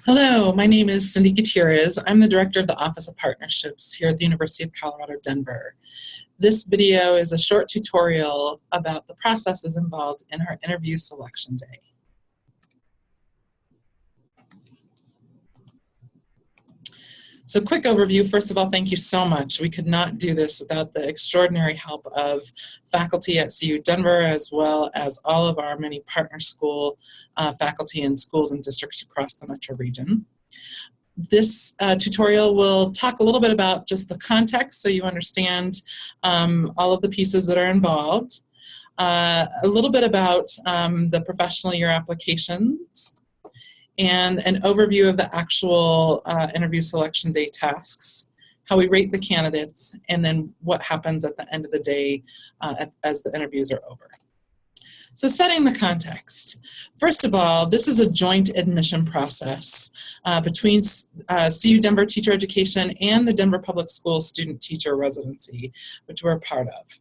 Hello, my name is Cindy Gutierrez. I'm the Director of the Office of Partnerships here at the University of Colorado, Denver. This video is a short tutorial about the processes involved in our interview selection day. So quick overview, first of all, thank you so much. We could not do this without the extraordinary help of faculty at CU Denver, as well as all of our many partner school faculty in schools and districts across the metro region. This tutorial will talk a little bit about just the context so you understand all of the pieces that are involved, a little bit about the professional year applications, and an overview of the actual interview selection day tasks, how we rate the candidates, and then what happens at the end of the day as the interviews are over. So setting the context. First of all, this is a joint admission process between CU Denver Teacher Education and the Denver Public Schools Student Teacher Residency, which we're a part of.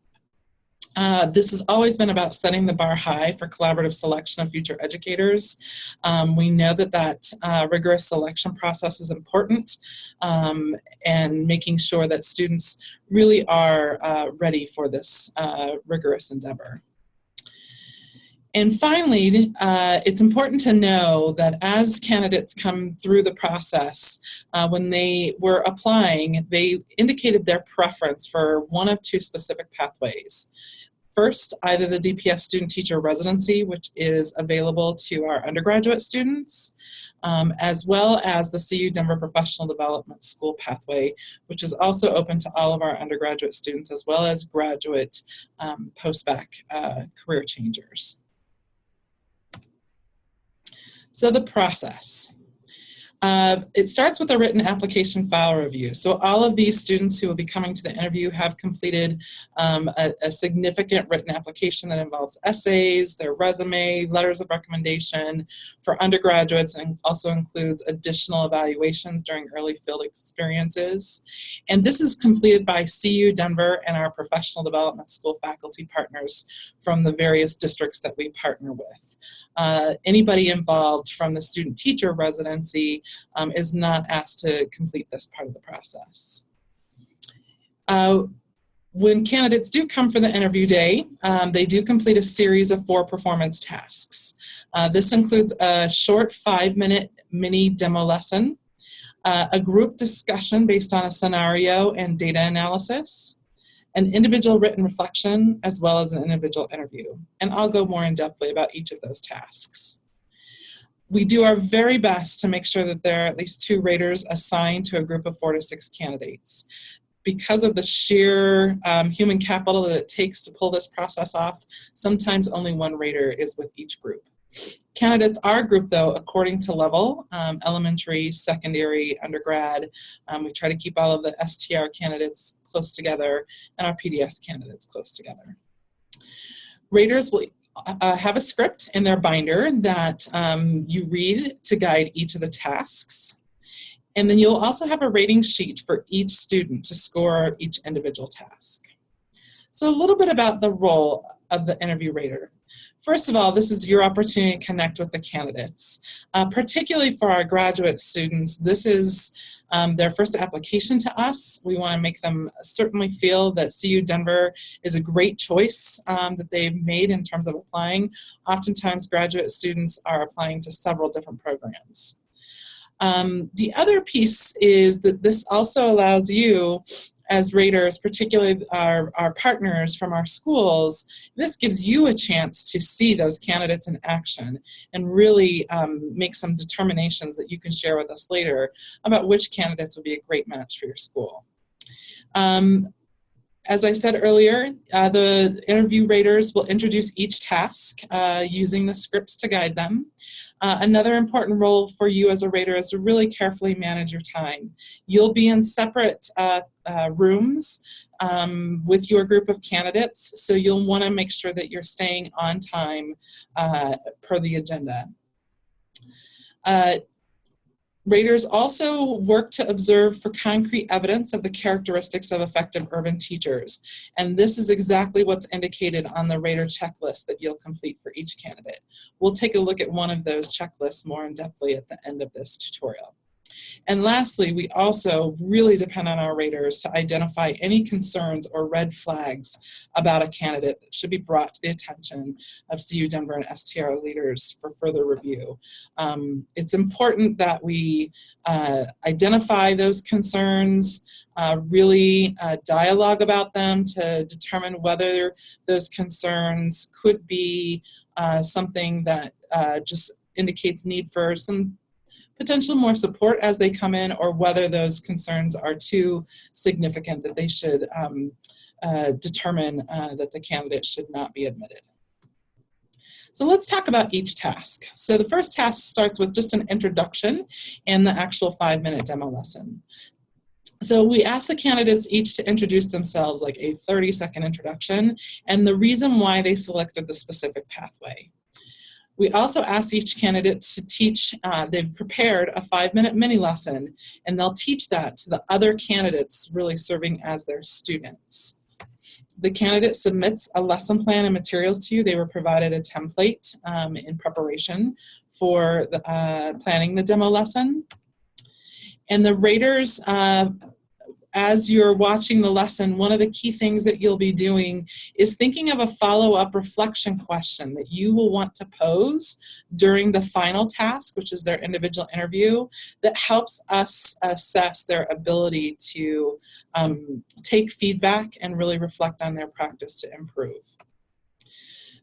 This has always been about setting the bar high for collaborative selection of future educators. We know that rigorous selection process is important, and making sure that students really are ready for this rigorous endeavor. And finally, it's important to know that as candidates come through the process, when they were applying, they indicated their preference for one of two specific pathways. First, either the DPS Student Teacher Residency, which is available to our undergraduate students, as well as the CU Denver Professional Development School pathway, which is also open to all of our undergraduate students, as well as graduate post-bac career changers. So the process. It starts with a written application file review. So all of these students who will be coming to the interview have completed a significant written application that involves essays, their resume, letters of recommendation for undergraduates, and also includes additional evaluations during early field experiences. And this is completed by CU Denver and our professional development school faculty partners from the various districts that we partner with. Anybody involved from the student teacher residency is not asked to complete this part of the process. When candidates do come for the interview day, they do complete a series of 4 performance tasks. This includes a short 5-minute mini demo lesson, a group discussion based on a scenario and data analysis, an individual written reflection, as well as an individual interview. And I'll go more in depthly about each of those tasks. We do our very best to make sure that there are at least 2 raters assigned to a group of 4 to 6 candidates. Because of the sheer human capital that it takes to pull this process off, sometimes only 1 rater is with each group. Candidates are grouped, though, according to level, elementary, secondary, undergrad. We try to keep all of the STR candidates close together and our PDS candidates close together. Raters will have a script in their binder that you read to guide each of the tasks. And then you'll also have a rating sheet for each student to score each individual task. So a little bit about the role of the interview rater. First of all, this is your opportunity to connect with the candidates. Particularly for our graduate students, this is their first application to us. We want to make them certainly feel that CU Denver is a great choice that they've made in terms of applying. Oftentimes, graduate students are applying to several different programs. The other piece is that this also allows you as raters, particularly our partners from our schools, this gives you a chance to see those candidates in action and really make some determinations that you can share with us later about which candidates would be a great match for your school. As I said earlier, the interview raters will introduce each task using the scripts to guide them. Another important role for you as a rater is to really carefully manage your time. You'll be in separate rooms with your group of candidates, so you'll want to make sure that you're staying on time per the agenda. Raters also work to observe for concrete evidence of the characteristics of effective urban teachers. And this is exactly what's indicated on the rater checklist that you'll complete for each candidate. We'll take a look at one of those checklists more in depthly at the end of this tutorial. And lastly, we also really depend on our raters to identify any concerns or red flags about a candidate that should be brought to the attention of CU Denver and STR leaders for further review. It's important that we identify those concerns, really dialogue about them to determine whether those concerns could be something that just indicates need for some potential more support as they come in, or whether those concerns are too significant that they should determine that the candidate should not be admitted. So let's talk about each task. So the first task starts with just an introduction and the actual 5-minute demo lesson. So we ask the candidates each to introduce themselves, like a 30-second introduction, and the reason why they selected the specific pathway. We also ask each candidate to teach, they've prepared a 5-minute mini lesson, and they'll teach that to the other candidates really serving as their students. The candidate submits a lesson plan and materials to you. They were provided a template in preparation for the, planning the demo lesson. And the raters, as you're watching the lesson, one of the key things that you'll be doing is thinking of a follow-up reflection question that you will want to pose during the final task, which is their individual interview, that helps us assess their ability to take feedback and really reflect on their practice to improve.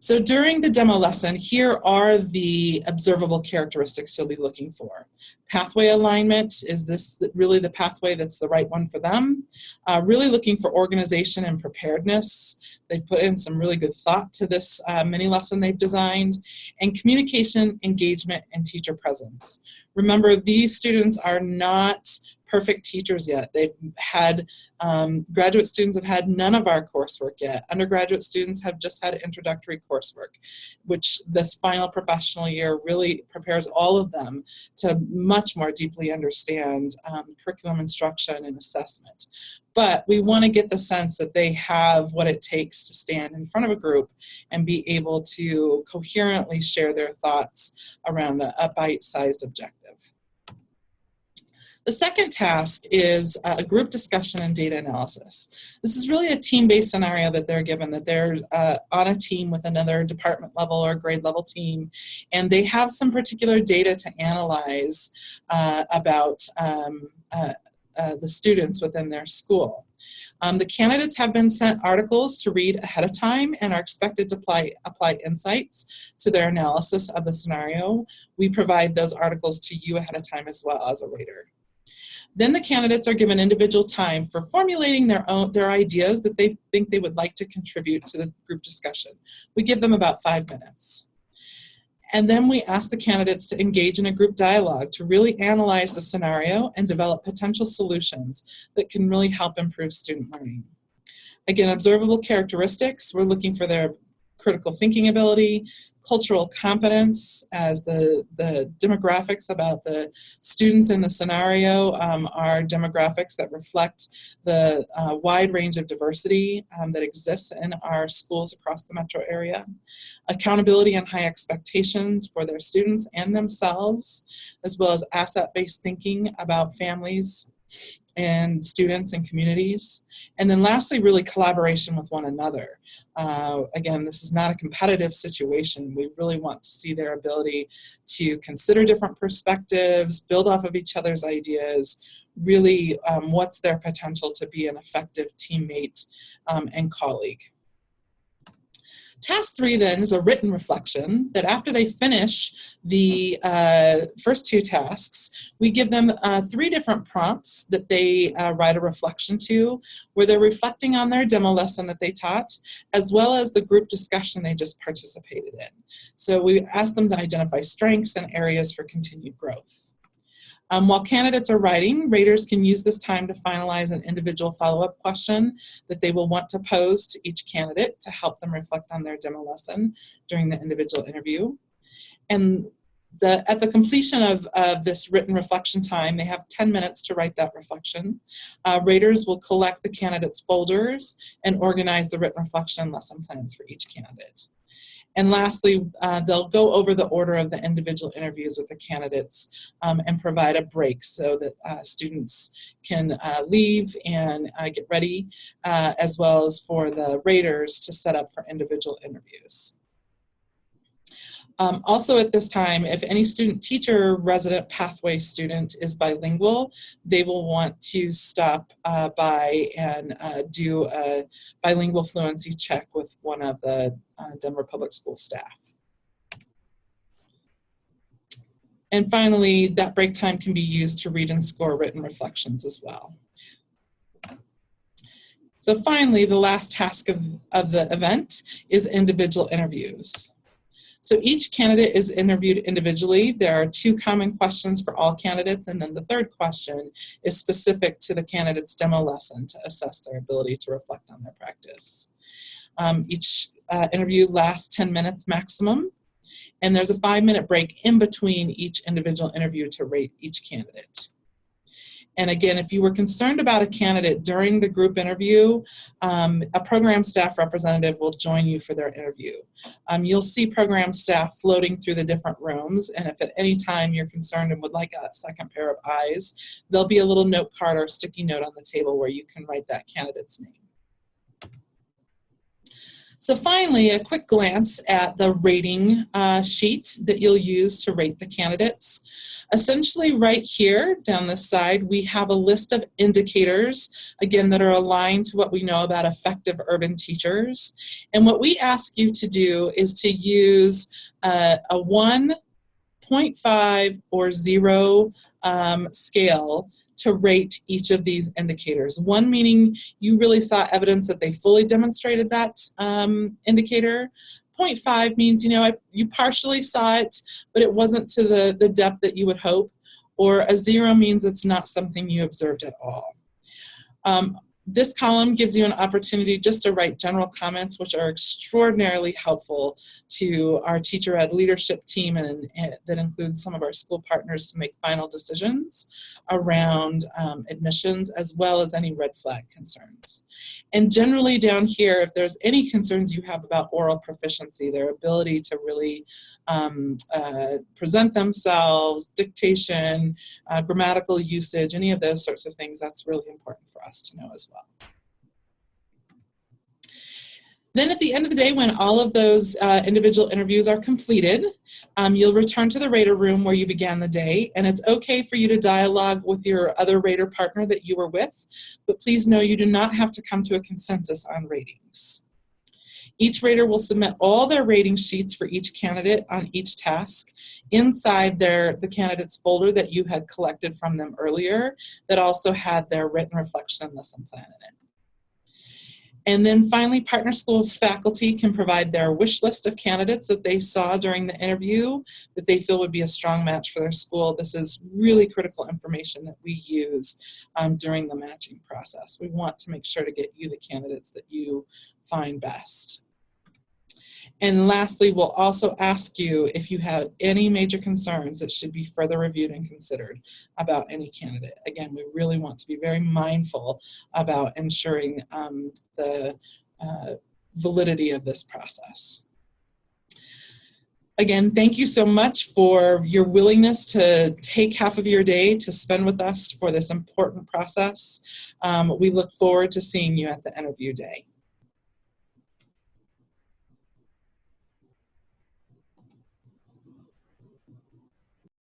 So during the demo lesson, here are the observable characteristics you'll be looking for. Pathway alignment, is this really the pathway that's the right one for them? Really looking for organization and preparedness. They've put in some really good thought to this mini lesson they've designed. And communication, engagement, and teacher presence. Remember, these students are not perfect teachers yet. They've had, graduate students have had none of our coursework yet. Undergraduate students have just had introductory coursework, which this final professional year really prepares all of them to much more deeply understand curriculum instruction and assessment. But we want to get the sense that they have what it takes to stand in front of a group and be able to coherently share their thoughts around a bite-sized objective. The second task is a group discussion and data analysis. This is really a team-based scenario that they're given, that they're on a team with another department level or grade level team, and they have some particular data to analyze about the students within their school. The candidates have been sent articles to read ahead of time and are expected to apply insights to their analysis of the scenario. We provide those articles to you ahead of time as well as a rater. Then the candidates are given individual time for formulating their ideas that they think they would like to contribute to the group discussion. We give them about 5 minutes. And then we ask the candidates to engage in a group dialogue to really analyze the scenario and develop potential solutions that can really help improve student learning. Again, observable characteristics, we're looking for their critical thinking ability, cultural competence, as the demographics about the students in the scenario are demographics that reflect the wide range of diversity that exists in our schools across the metro area. Accountability and high expectations for their students and themselves, as well as asset-based thinking about families and students and communities. And then lastly, really collaboration with one another. Again, this is not a competitive situation. We really want to see their ability to consider different perspectives, build off of each other's ideas, really what's their potential to be an effective teammate and colleague. Task 3 then is a written reflection that after they finish the first 2 tasks, we give them 3 different prompts that they write a reflection to, where they're reflecting on their demo lesson that they taught, as well as the group discussion they just participated in. So we ask them to identify strengths and areas for continued growth. While candidates are writing, raters can use this time to finalize an individual follow-up question that they will want to pose to each candidate to help them reflect on their demo lesson during the individual interview. And At the completion of this written reflection time, they have 10 minutes to write that reflection. Raters will collect the candidates' folders and organize the written reflection and lesson plans for each candidate. And lastly, they'll go over the order of the individual interviews with the candidates and provide a break so that students can leave and get ready, as well as for the raters to set up for individual interviews. Also at this time, if any student, teacher, resident pathway student is bilingual, they will want to stop by and do a bilingual fluency check with one of the Denver Public School staff. And finally, that break time can be used to read and score written reflections as well. So finally, the last task of the event is individual interviews. So each candidate is interviewed individually. There are 2 common questions for all candidates, and then the third question is specific to the candidate's demo lesson to assess their ability to reflect on their practice. Each interview lasts 10 minutes maximum, and there's a 5-minute break in between each individual interview to rate each candidate. And again, if you were concerned about a candidate during the group interview, a program staff representative will join you for their interview. You'll see program staff floating through the different rooms, and if at any time you're concerned and would like a second pair of eyes, there'll be a little note card or a sticky note on the table where you can write that candidate's name. So finally, a quick glance at the rating sheet that you'll use to rate the candidates. Essentially right here down this side, we have a list of indicators, again, that are aligned to what we know about effective urban teachers. And what we ask you to do is to use a 1, 0.5, or 0 scale to rate each of these indicators. 1 meaning you really saw evidence that they fully demonstrated that indicator. 0.5 means, you partially saw it, but it wasn't to the depth that you would hope. Or a 0 means it's not something you observed at all. This column gives you an opportunity just to write general comments, which are extraordinarily helpful to our teacher ed leadership team, and that includes some of our school partners to make final decisions around admissions, as well as any red flag concerns. And generally down here, if there's any concerns you have about oral proficiency, their ability to really present themselves, dictation, grammatical usage, any of those sorts of things, that's really important for us to know as well. Then at the end of the day, when all of those individual interviews are completed, you'll return to the rater room where you began the day, and it's okay for you to dialogue with your other rater partner that you were with, but please know you do not have to come to a consensus on ratings. Each rater will submit all their rating sheets for each candidate on each task inside the candidate's folder that you had collected from them earlier that also had their written reflection and lesson plan in it. And then finally, partner school faculty can provide their wish list of candidates that they saw during the interview that they feel would be a strong match for their school. This is really critical information that we use during the matching process. We want to make sure to get you the candidates that you find best. And lastly, we'll also ask you if you have any major concerns that should be further reviewed and considered about any candidate. Again, we really want to be very mindful about ensuring the validity of this process. Again, thank you so much for your willingness to take half of your day to spend with us for this important process. We look forward to seeing you at the interview day.